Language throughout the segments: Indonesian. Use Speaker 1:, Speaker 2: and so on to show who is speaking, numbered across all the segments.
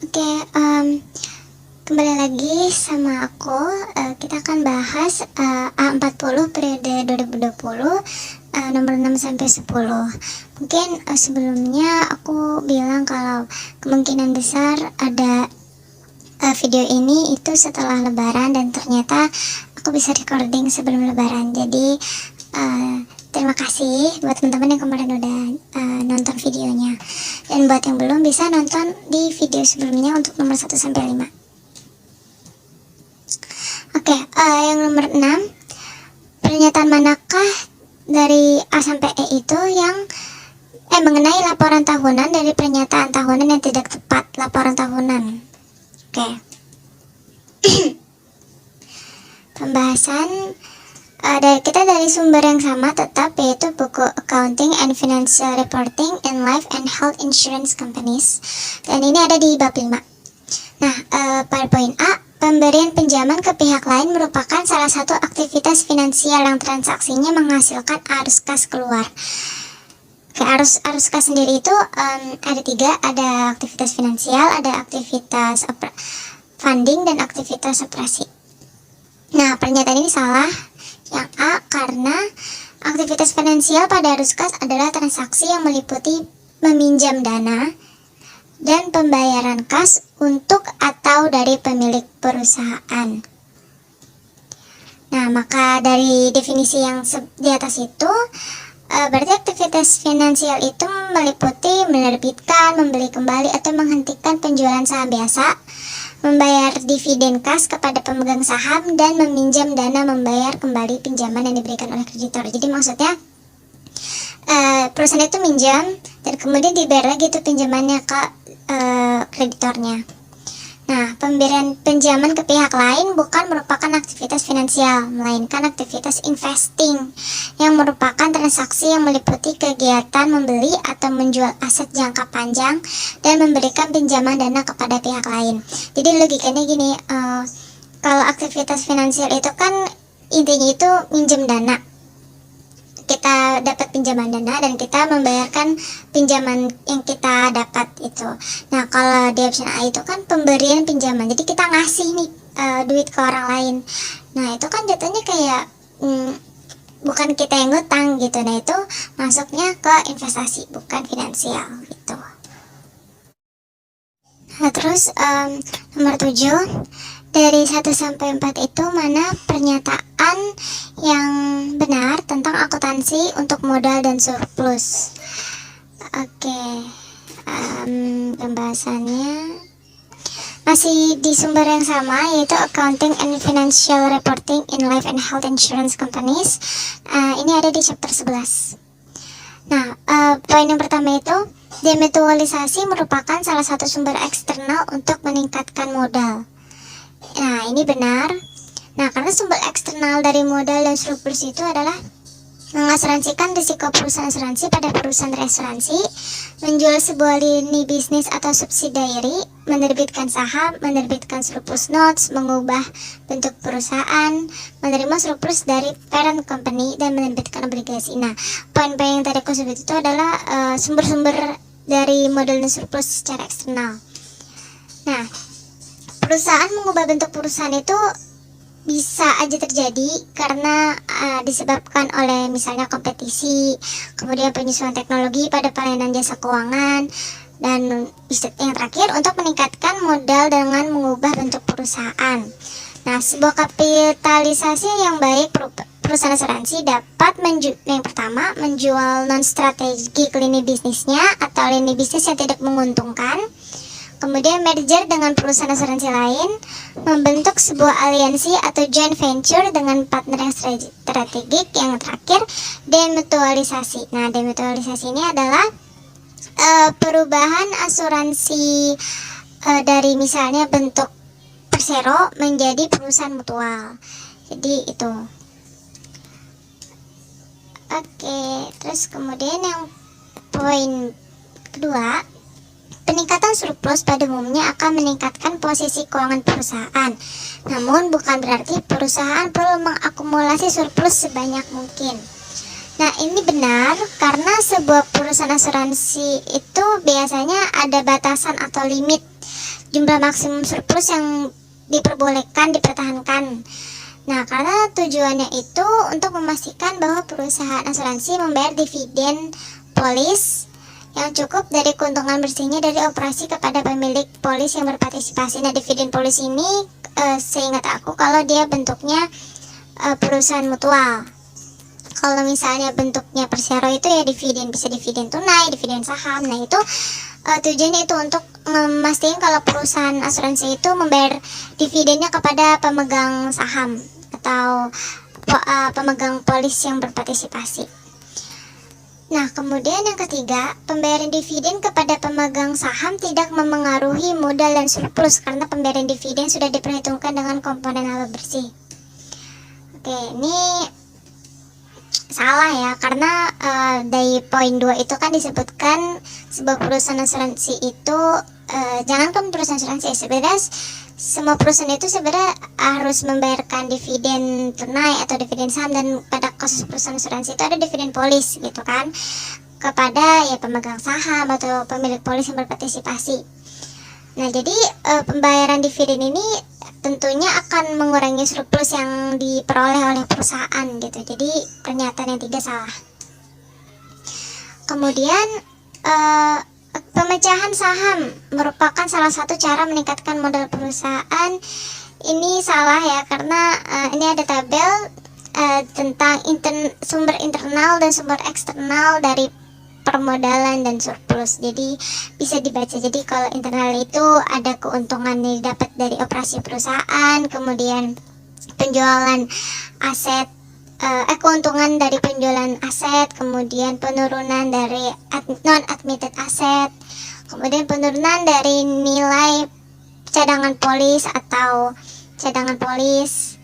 Speaker 1: Oke, kembali lagi sama aku. Kita akan bahas A40 periode 2020, nomor 6 sampai 10. Mungkin sebelumnya aku bilang kalau kemungkinan besar ada video ini itu setelah lebaran, dan ternyata aku bisa recording sebelum lebaran. Jadi terima kasih buat teman-teman yang kemarin udah nonton videonya, dan buat yang belum bisa nonton di video sebelumnya untuk nomor 1 sampai 5. Oke, yang nomor 6, pernyataan manakah dari A sampai E itu yang mengenai laporan tahunan dari pernyataan tahunan yang tidak tepat laporan tahunan. Oke. Pembahasan dari sumber yang sama tetap, yaitu buku Accounting and Financial Reporting in Life and Health Insurance Companies, dan ini ada di bab 5. Nah, pada poin A, pemberian pinjaman ke pihak lain merupakan salah satu aktivitas finansial yang transaksinya menghasilkan arus kas keluar. Oke, arus kas sendiri itu ada 3, ada aktivitas finansial, ada aktivitas funding, dan aktivitas operasi. Nah, pernyataan ini salah yang A, karena aktivitas finansial pada arus kas adalah transaksi yang meliputi meminjam dana dan pembayaran kas untuk atau dari pemilik perusahaan. Nah, maka dari definisi yang di atas itu, berarti aktivitas finansial itu meliputi menerbitkan, membeli kembali, atau menghentikan penjualan saham biasa, membayar dividen kas kepada pemegang saham, dan meminjam dana membayar kembali pinjaman yang diberikan oleh kreditor. Jadi maksudnya perusahaan itu minjam dan kemudian dibayar lagi itu pinjamannya ke kreditornya. Nah, pemberian pinjaman ke pihak lain bukan merupakan aktivitas finansial, melainkan aktivitas investing yang merupakan transaksi yang meliputi kegiatan membeli atau menjual aset jangka panjang dan memberikan pinjaman dana kepada pihak lain. Jadi logikanya gini, kalau aktivitas finansial itu kan intinya itu minjem dana. Kita dapat pinjaman dana dan kita membayarkan pinjaman yang kita dapat itu. Nah, kalau di option A itu kan pemberian pinjaman, jadi kita ngasih nih duit ke orang lain. Nah, itu kan jatuhnya kayak bukan kita yang ngutang gitu. Nah, itu masuknya ke investasi, bukan finansial gitu. Nah, terus nomor 7, dari 1 sampai 4 itu mana pernyataan yang benar tentang akuntansi untuk modal dan surplus. Oke, pembahasannya masih di sumber yang sama, yaitu Accounting and Financial Reporting in Life and Health Insurance Companies. Ini ada di chapter 11. Nah, poin yang pertama itu, demutualisasi merupakan salah satu sumber eksternal untuk meningkatkan modal. Nah, ini benar. Nah, karena sumber eksternal dari modal dan surplus itu adalah mengasuransikan risiko perusahaan asuransi pada perusahaan reasuransi, menjual sebuah lini bisnis atau subsidiary, menerbitkan saham, menerbitkan surplus notes, mengubah bentuk perusahaan, menerima surplus dari parent company, dan menerbitkan obligasi. Nah, poin-poin yang tadi aku sebut itu adalah sumber-sumber dari modal dan surplus secara eksternal. Nah, perusahaan mengubah bentuk perusahaan itu bisa aja terjadi karena disebabkan oleh misalnya kompetisi, kemudian penyesuaian teknologi pada pelayanan jasa keuangan, dan yang terakhir untuk meningkatkan modal dengan mengubah bentuk perusahaan. Nah, sebuah kapitalisasi yang baik perusahaan asuransi dapat yang pertama menjual non-strategik lini bisnisnya atau lini bisnis yang tidak menguntungkan, kemudian merger dengan perusahaan asuransi lain, membentuk sebuah aliansi atau joint venture dengan partner yang strategik, yang terakhir demutualisasi. Nah, demutualisasi ini adalah perubahan asuransi dari misalnya bentuk persero menjadi perusahaan mutual. Jadi itu. Oke, terus kemudian yang poin kedua, peningkatan surplus pada umumnya akan meningkatkan posisi keuangan perusahaan. Namun bukan berarti perusahaan perlu mengakumulasi surplus sebanyak mungkin. Nah, ini benar karena sebuah perusahaan asuransi itu biasanya ada batasan atau limit jumlah maksimum surplus yang diperbolehkan dipertahankan. Nah, karena tujuannya itu untuk memastikan bahwa perusahaan asuransi membayar dividen polis yang cukup dari keuntungan bersihnya dari operasi kepada pemilik polis yang berpartisipasi. Nah, dividen polis ini seingat aku kalau dia bentuknya perusahaan mutual. Kalau misalnya bentuknya persero itu ya dividen, bisa dividen tunai, dividen saham. Nah, itu tujuannya itu untuk memastikan kalau perusahaan asuransi itu membayar dividennya kepada pemegang saham atau pemegang polis yang berpartisipasi. Nah, kemudian yang ketiga, pembayaran dividen kepada pemegang saham tidak memengaruhi modal dan surplus karena pembayaran dividen sudah diperhitungkan dengan komponen laba bersih. Oke, ini salah ya, karena dari poin 2 itu kan disebutkan sebuah perusahaan asuransi itu jangankan perusahaan asuransi, sebenarnya semua perusahaan itu sebenarnya harus membayarkan dividen tunai atau dividen saham, dan pada kasus perusahaan asuransi itu ada dividen polis gitu kan kepada ya pemegang saham atau pemilik polis yang berpartisipasi. Nah, jadi pembayaran dividen ini tentunya akan mengurangi surplus yang diperoleh oleh perusahaan gitu. Jadi pernyataan yang 3 salah. Kemudian pemecahan saham merupakan salah satu cara meningkatkan modal perusahaan. Ini salah ya, karena ini ada tabel tentang sumber internal dan sumber eksternal dari permodalan dan surplus. Jadi bisa dibaca. Jadi kalau internal itu ada keuntungan yang didapat dari operasi perusahaan, kemudian penjualan aset, keuntungan dari penjualan aset, kemudian penurunan dari non-admitted aset, kemudian penurunan dari nilai cadangan polis atau cadangan polis.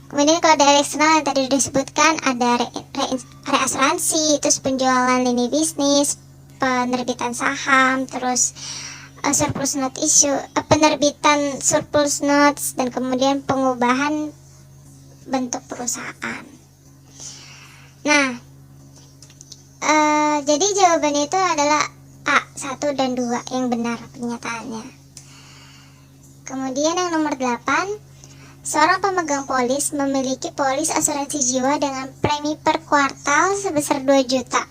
Speaker 1: Kemudian kalau dari eksternal yang tadi disebutkan ada reasuransi, terus penjualan lini bisnis, penerbitan saham, terus surplus note issue, penerbitan surplus notes, dan kemudian pengubahan bentuk perusahaan. Nah, jadi jawabannya itu adalah A, 1 dan 2 yang benar pernyataannya. Kemudian yang nomor 8, seorang pemegang polis memiliki polis asuransi jiwa dengan premi per kuartal sebesar 2 juta.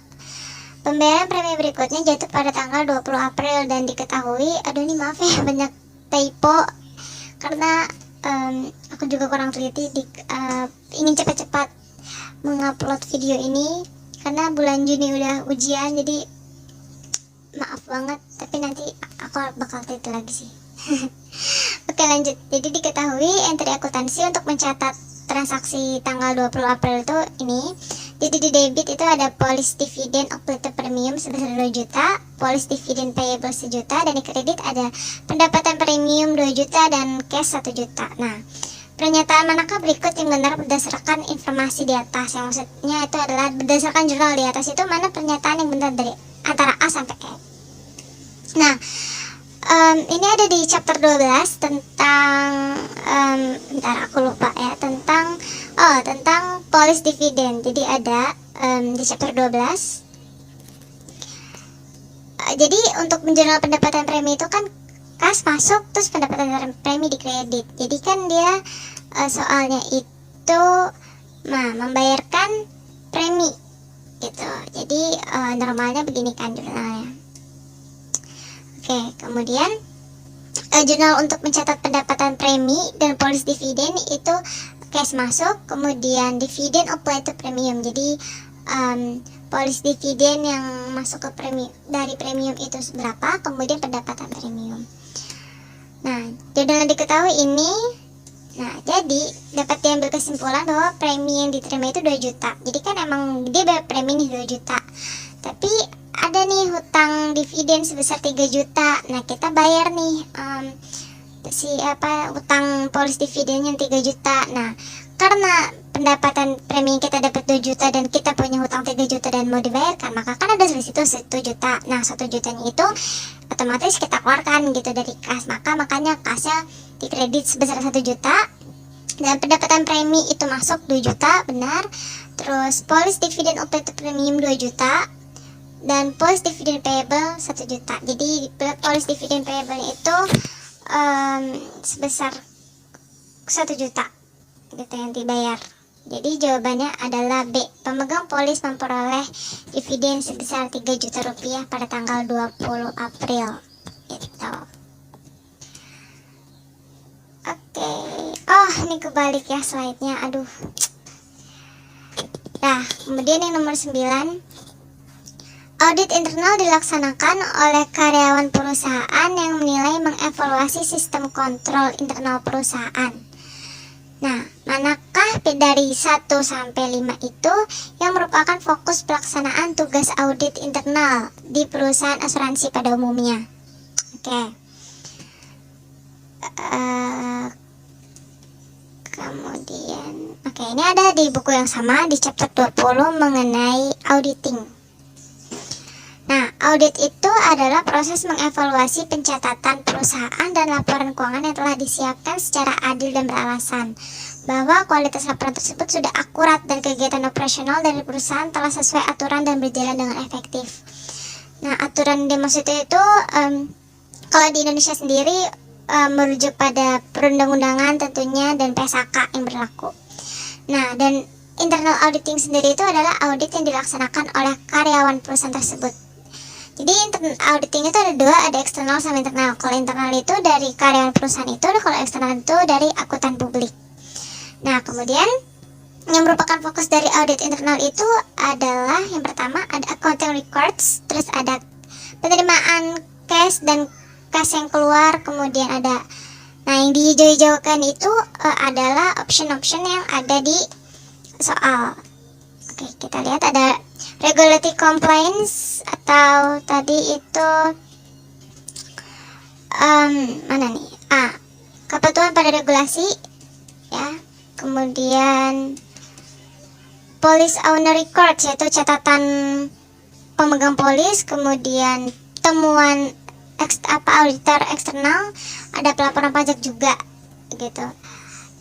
Speaker 1: Pembayaran premi berikutnya jatuh pada tanggal 20 April dan diketahui, aduh ini maaf ya banyak typo karena aku juga kurang teliti ingin cepat-cepat mengupload video ini karena bulan Juni udah ujian, jadi maaf banget, tapi nanti aku bakal teliti lagi sih. Oke, lanjut. Jadi diketahui entry akuntansi untuk mencatat transaksi tanggal 20 April itu ini. Jadi di debit itu ada policy dividend obliged premium sebesar 2 juta, policy dividend payable 1 juta, dan di kredit ada pendapatan premium 2 juta dan cash 1 juta. Nah, pernyataan manakah berikut yang benar berdasarkan informasi di atas? Yang maksudnya itu adalah berdasarkan jurnal di atas itu mana pernyataan yang benar dari antara A sampai E. Nah, ini ada di chapter 12 tentang bentar aku lupa ya, tentang policy dividend. Jadi ada di chapter 12. Jadi untuk menjurnal pendapatan premi itu kan kas masuk terus pendapatan premi di kredit. Jadi kan dia soalnya itu membayarkan premi gitu. Jadi normalnya begini kan jurnalnya. Oke, kemudian jurnal untuk mencatat pendapatan premi dan polis dividen itu cash masuk, kemudian dividen applied to premium. Jadi polis dividen yang masuk ke premium dari premium itu berapa, kemudian pendapatan premium. Nah, jurnal yang diketahui ini, nah jadi dapat diambil kesimpulan bahwa premi yang diterima itu 2 juta. Jadi kan emang dia bayar premi nih 2 juta. Tapi ada nih hutang dividen sebesar 3 juta. Nah, kita bayar nih hutang polis dividen yang 3 juta. Nah, karena pendapatan premi kita dapat 2 juta dan kita punya hutang 3 juta dan mau dibayarkan, maka kan ada selisih itu 1 juta. Nah, 1 jutanya itu otomatis kita keluarkan gitu dari kas. Makanya kasnya dikredit sebesar 1 juta. Dan pendapatan premi itu masuk 2 juta, benar. Terus polis dividen applied to premium 2 juta. Dan polis dividen payable 1 juta. Jadi polis dividen payable itu sebesar 1 juta gitu yang dibayar. Jadi jawabannya adalah B. Pemegang polis memperoleh dividen sebesar 3 juta rupiah pada tanggal 20 April gitu. Oke. Oh, ini kebalik ya slide-nya. Aduh. Nah, kemudian yang nomor 9, audit internal dilaksanakan oleh karyawan perusahaan yang menilai mengevaluasi sistem kontrol internal perusahaan. Nah, manakah dari 1 sampai 5 itu yang merupakan fokus pelaksanaan tugas audit internal di perusahaan asuransi pada umumnya? Oke. Kemudian, ini ada di buku yang sama di chapter 20 mengenai auditing. Nah, audit itu adalah proses mengevaluasi pencatatan perusahaan dan laporan keuangan yang telah disiapkan secara adil dan beralasan bahwa kualitas laporan tersebut sudah akurat dan kegiatan operasional dari perusahaan telah sesuai aturan dan berjalan dengan efektif. Nah, aturan yang dimaksud itu kalau di Indonesia sendiri merujuk pada perundang-undangan tentunya dan PSAK yang berlaku. Nah, dan internal auditing sendiri itu adalah audit yang dilaksanakan oleh karyawan perusahaan tersebut. Jadi internal auditing itu ada dua, ada eksternal sama internal. Kalau internal itu dari karyawan perusahaan itu, kalau eksternal itu dari akuntan publik. Nah, kemudian yang merupakan fokus dari audit internal itu adalah yang pertama ada accounting records, terus ada penerimaan cash dan cash yang keluar, kemudian ada, nah yang dihijau-hijaukan itu adalah option-option yang ada di soal. Oke, kita lihat ada regulatory compliance atau tadi itu mana nih? Kepatuhan pada regulasi ya. Kemudian police owner record yaitu catatan pemegang polis, kemudian temuan auditor eksternal, ada pelaporan pajak juga gitu.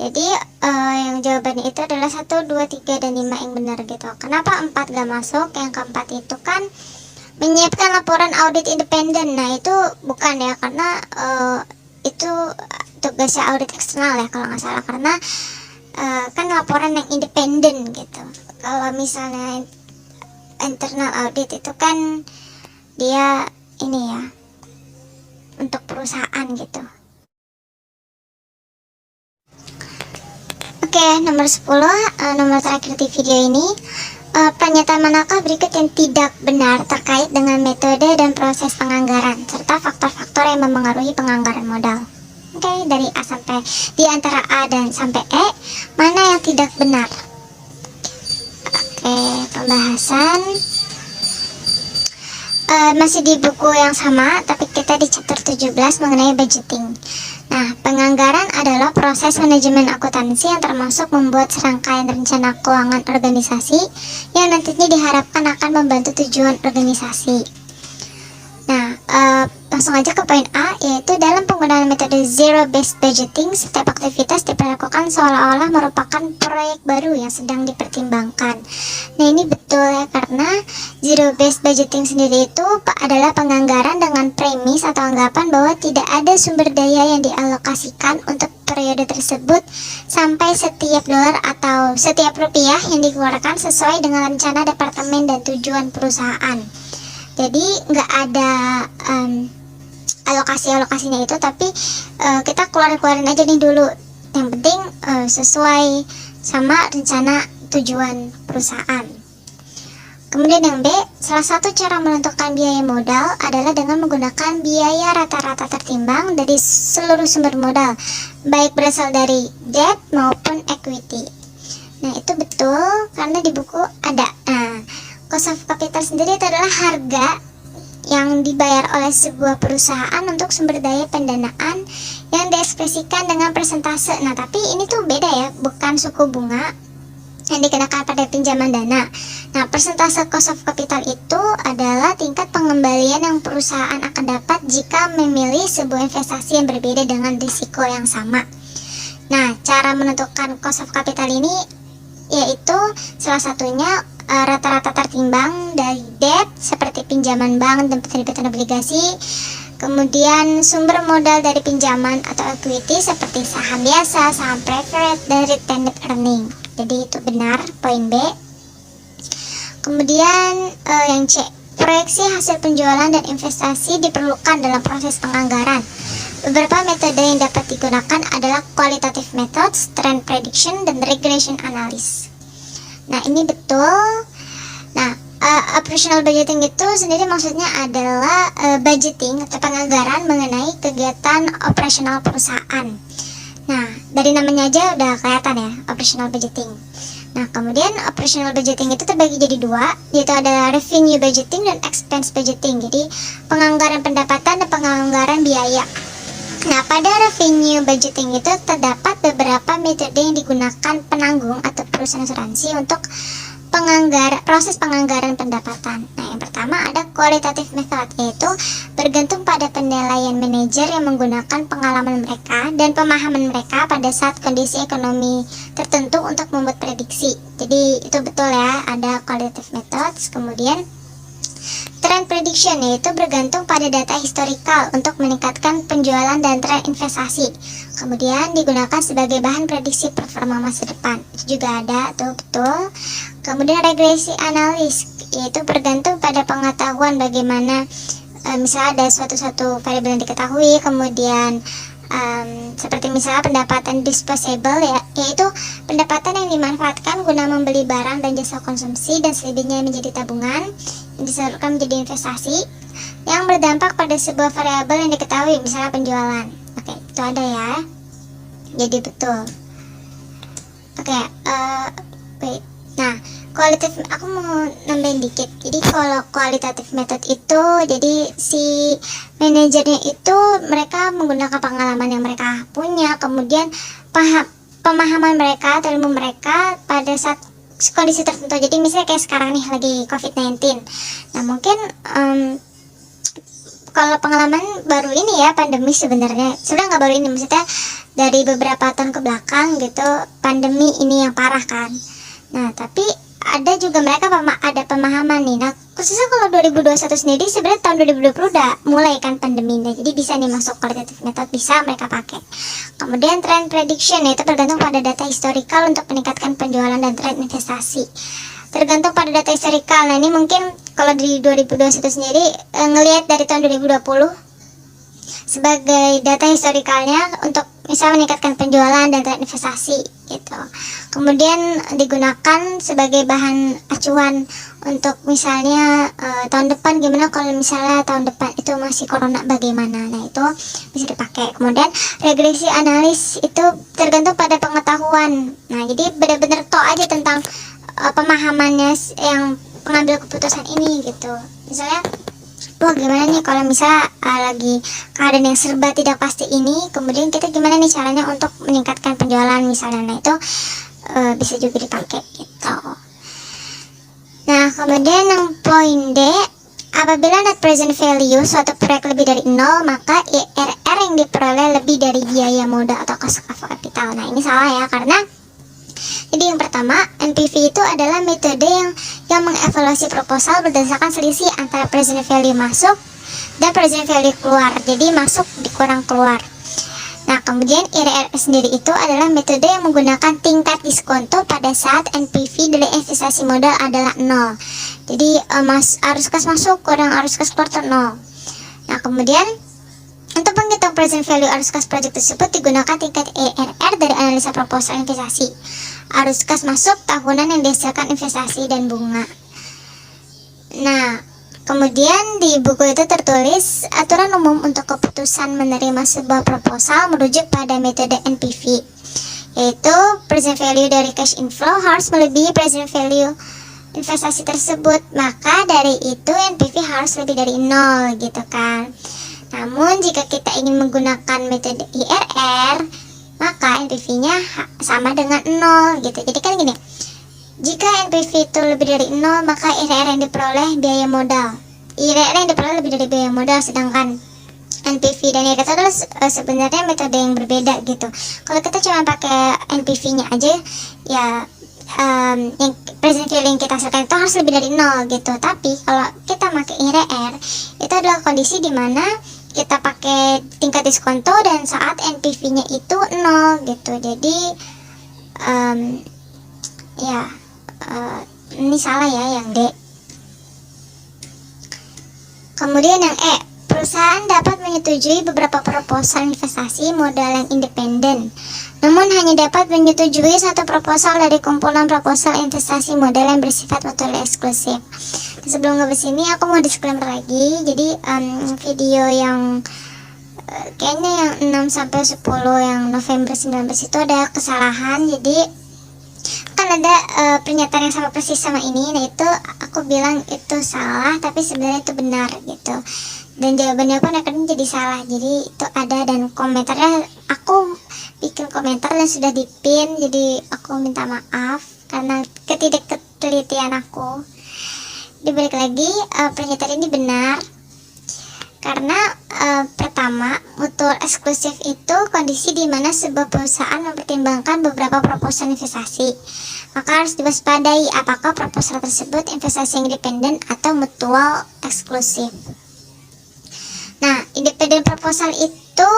Speaker 1: Jadi yang jawabannya itu adalah 1, 2, 3, dan 5 yang benar gitu. Kenapa 4 gak masuk? Yang keempat itu kan menyiapkan laporan audit independen. Nah itu bukan ya, karena itu tugasnya audit eksternal ya kalau nggak salah, karena kan laporan yang independen gitu. Kalau misalnya internal audit itu kan dia ini ya untuk perusahaan gitu. Oke, nomor 10, nomor terakhir di video ini, pernyataan manakah berikut yang tidak benar terkait dengan metode dan proses penganggaran serta faktor-faktor yang mempengaruhi penganggaran modal. Oke, dari A sampai di antara A dan sampai E, mana yang tidak benar? Oke, pembahasan masih di buku yang sama, tapi kita di chapter 17 mengenai budgeting. Nah, penganggaran adalah proses manajemen akuntansi yang termasuk membuat serangkaian rencana keuangan organisasi yang nantinya diharapkan akan membantu tujuan organisasi. Nah, langsung aja ke poin A, yaitu dalam penggunaan metode zero based budgeting, setiap aktivitas diperlakukan seolah-olah merupakan proyek baru yang sedang dipertimbangkan. Nah, ini betul ya, karena zero based budgeting sendiri itu adalah penganggaran dengan premis atau anggapan bahwa tidak ada sumber daya yang dialokasikan untuk periode tersebut sampai setiap dolar atau setiap rupiah yang dikeluarkan sesuai dengan rencana departemen dan tujuan perusahaan. Jadi nggak ada alokasinya itu, tapi kita keluarin aja nih dulu. Yang penting sesuai sama rencana tujuan perusahaan. Kemudian yang B, salah satu cara menentukan biaya modal adalah dengan menggunakan biaya rata-rata tertimbang dari seluruh sumber modal, baik berasal dari debt maupun equity. Nah, itu betul karena di buku ada. Cost of capital sendiri itu adalah harga yang dibayar oleh sebuah perusahaan untuk sumber daya pendanaan yang diekspresikan dengan persentase. Nah, tapi ini tuh beda ya, bukan suku bunga yang dikenakan pada pinjaman dana. Nah, persentase cost of capital itu adalah tingkat pengembalian yang perusahaan akan dapat jika memilih sebuah investasi yang berbeda dengan risiko yang sama. Nah, cara menentukan cost of capital ini yaitu salah satunya rata-rata tertimbang dari debt seperti pinjaman bank dan penerbitan obligasi, Kemudian sumber modal dari pinjaman atau equity seperti saham biasa, saham preferred, dan retained earning. Jadi itu benar, poin B. Kemudian yang C, proyeksi hasil penjualan dan investasi diperlukan dalam proses penganggaran. Beberapa metode yang dapat digunakan adalah qualitative methods, trend prediction, dan regression analysis. Nah, ini betul. Nah, operational budgeting itu sendiri maksudnya adalah budgeting atau penganggaran mengenai kegiatan operasional perusahaan. Nah, dari namanya aja udah kelihatan ya, operational budgeting. Nah, kemudian operational budgeting itu terbagi jadi dua, yaitu ada revenue budgeting dan expense budgeting. Jadi, penganggaran pendapatan dan penganggaran biaya. Nah, pada revenue budgeting itu terdapat beberapa metode yang digunakan penanggung atau perusahaan asuransi untuk proses penganggaran pendapatan. Nah, yang pertama ada qualitative method, yaitu bergantung pada penilaian manajer yang menggunakan pengalaman mereka dan pemahaman mereka pada saat kondisi ekonomi tertentu untuk membuat prediksi. Jadi itu betul ya, ada qualitative methods. Kemudian trend prediction, yaitu bergantung pada data historical untuk meningkatkan penjualan dan tren investasi. Kemudian digunakan sebagai bahan prediksi performa masa depan. Itu juga ada tuh, betul. Kemudian regresi analis, yaitu bergantung pada pengetahuan bagaimana misalnya ada suatu variabel yang diketahui, kemudian seperti misalnya pendapatan disposable ya, yaitu pendapatan yang dimanfaatkan guna membeli barang dan jasa konsumsi dan selebihnya menjadi tabungan yang disalurkan menjadi investasi yang berdampak pada sebuah variabel yang diketahui, misalnya penjualan. Oke, itu ada ya, jadi betul. Oke, wait. Nah, kualitatif, aku mau nambahin dikit. Jadi kalau kualitatif method itu, jadi si manajernya itu mereka menggunakan pengalaman yang mereka punya, kemudian pemahaman mereka atau ilmu mereka pada saat kondisi tertentu. Jadi misalnya kayak sekarang nih lagi COVID-19. Nah, mungkin kalau pengalaman baru ini ya, pandemi sebenarnya nggak baru ini, maksudnya dari beberapa tahun ke belakang gitu, pandemi ini yang parah kan. Nah, tapi ada juga mereka ada pemahaman nih. Nah, khususnya kalau 2021 sendiri, sebenarnya tahun 2020 udah mulai kan pandeminya, jadi bisa nih masuk qualitative method, bisa mereka pakai. Kemudian trend prediction, yaitu bergantung pada data historical untuk meningkatkan penjualan dan tren investasi. Tergantung pada data historical. Nah, ini mungkin kalau di 2021 sendiri ngelihat dari tahun 2020 sebagai data historikalnya untuk misal meningkatkan penjualan dan tren investasi gitu. Kemudian digunakan sebagai bahan acuan untuk misalnya tahun depan gimana, kalau misalnya tahun depan itu masih corona bagaimana. Nah, itu bisa dipakai. Kemudian regresi analis itu tergantung pada pengetahuan. Nah, jadi benar-benar tahu aja tentang pemahamannya yang pengambil keputusan ini gitu. Misalnya, wah gimana nih kalau misalnya lagi keadaan yang serba tidak pasti ini, kemudian kita gimana nih caranya untuk meningkatkan penjualan misalnya. Nah, itu bisa juga dipakai gitu. Nah, kemudian yang poin D, apabila net present value suatu proyek lebih dari 0, maka IRR yang diperoleh lebih dari biaya modal atau cost of capital. Nah, ini salah ya, karena jadi yang pertama, NPV itu adalah metode yang mengevaluasi proposal berdasarkan selisih antara present value masuk dan present value keluar. Jadi masuk dikurang keluar. Nah, kemudian IRR sendiri itu adalah metode yang menggunakan tingkat diskonto pada saat NPV dari investasi modal adalah 0. Jadi arus kas masuk kurang arus kas keluar 0. Nah, kemudian untuk menghitung present value arus kas proyek tersebut digunakan tingkat IRR dari analisa proposal investasi, arus kas masuk tahunan yang dihasilkan investasi dan bunga. Nah, kemudian di buku itu tertulis aturan umum untuk keputusan menerima sebuah proposal merujuk pada metode NPV, yaitu present value dari cash inflow harus melebihi present value investasi tersebut, maka dari itu NPV harus lebih dari 0 gitu kan. Namun jika kita ingin menggunakan metode IRR, maka NPV-nya sama dengan 0 gitu. Jadi kan gini, jika NPV itu lebih dari 0, maka IRR yang diperoleh biaya modal. IRR yang diperoleh lebih dari biaya modal, sedangkan NPV dan IRR itu adalah sebenarnya metode yang berbeda gitu. Kalau kita cuma pakai NPV-nya aja, ya yang present value yang kita hasilkan itu harus lebih dari 0 gitu. Tapi kalau kita pakai IRR, itu adalah kondisi di mana kita pakai tingkat diskonto dan saat NPV-nya itu 0 gitu. Jadi ini salah ya yang D. Kemudian yang E, perusahaan dapat menyetujui beberapa proposal investasi modal yang independen, namun hanya dapat menyetujui satu proposal dari kumpulan proposal investasi modal yang bersifat mutual eksklusif. Sebelum ngebahas ini aku mau disclaimer lagi. Jadi video yang kayaknya yang 6-10 yang November 19 itu ada kesalahan. Jadi kan ada pernyataan yang sama persis sama ini. Nah itu aku bilang itu salah, tapi sebenarnya itu benar gitu. Dan jawabannya pun akan jadi salah. Jadi itu ada, dan komentarnya aku bikin komentar dan sudah dipin. Jadi aku minta maaf karena ketidaktelitian aku. Dibalik lagi, pernyataan ini benar karena pertama, mutual eksklusif itu kondisi di mana sebuah perusahaan mempertimbangkan beberapa proposal investasi. Maka harus diwaspadai apakah proposal tersebut investasi yang independen atau mutual eksklusif. Nah, independen proposal itu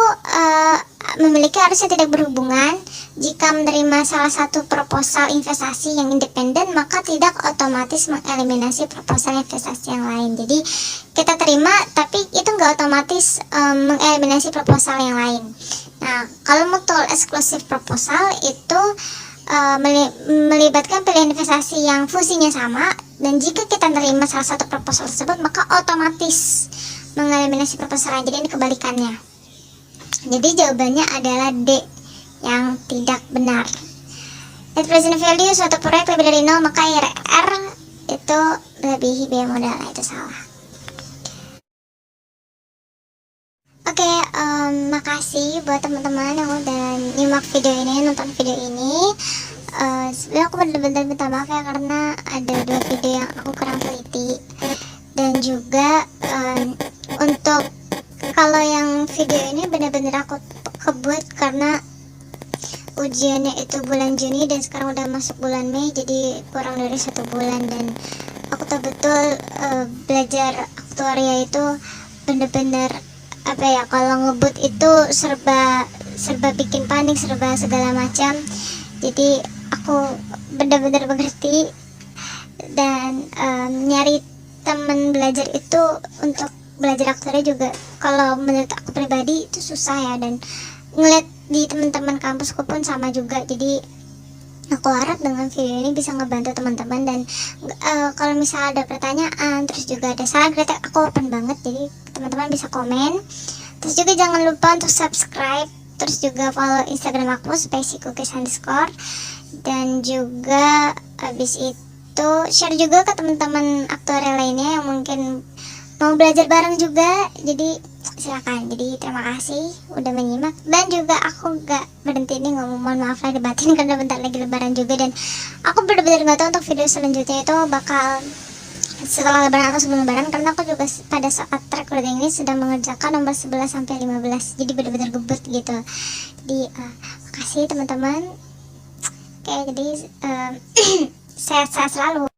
Speaker 1: memiliki harusnya tidak berhubungan. Jika menerima salah satu proposal investasi yang independen, maka tidak otomatis mengeliminasi proposal investasi yang lain. Jadi kita terima, tapi itu nggak otomatis mengeliminasi proposal yang lain. Nah, kalau mutual eksklusif proposal itu melibatkan pilihan investasi yang fungsinya sama, dan jika kita menerima salah satu proposal tersebut, maka otomatis mengeliminasi proposal lain. Jadi ini kebalikannya. Jadi jawabannya adalah D, yang tidak benar. Net present value suatu proyek lebih dari 0, maka IRR itu melebihi biaya modal. Itu salah. Oke, makasih buat teman-teman yang udah nyimak video ini, nonton video ini. Sebenarnya aku benar-benar minta maaf ya, karena ada 2 video yang aku kurang teliti. Dan juga untuk kalau yang video ini benar-benar aku kebut karena ujiannya itu bulan Juni dan sekarang udah masuk bulan Mei, jadi kurang dari 1 bulan. Dan aku tahu betul belajar aktuaria itu bener-bener apa ya, kalau ngebut itu serba bikin panik, serba segala macam. Jadi aku bener-bener mengerti, dan nyari temen belajar itu untuk belajar aktuaria juga kalau menurut aku pribadi itu susah ya, dan ngeliat di teman-teman kampusku pun sama juga. Jadi aku harap dengan video ini bisa ngebantu teman-teman. Dan kalau misalnya ada pertanyaan, terus juga ada saran kritik, aku open banget. Jadi teman-teman bisa komen. Terus juga jangan lupa untuk subscribe, terus juga follow Instagram aku @spaceycookies_. Dan juga habis itu share juga ke teman-teman aktuaria lainnya yang mungkin mau belajar bareng juga. Jadi silakan. Jadi terima kasih udah menyimak, dan juga aku gak berhenti nih ngomong, mohon maaf lahir batin karena bentar lagi lebaran juga, dan aku benar-benar gak tahu untuk video selanjutnya itu bakal setelah lebaran atau sebelum lebaran, karena aku juga pada saat recording ini sedang mengerjakan nomor 11 sampai 15. Jadi benar-benar gebet gitu. Jadi makasih teman-teman. Oke, jadi sehat-sehat selalu.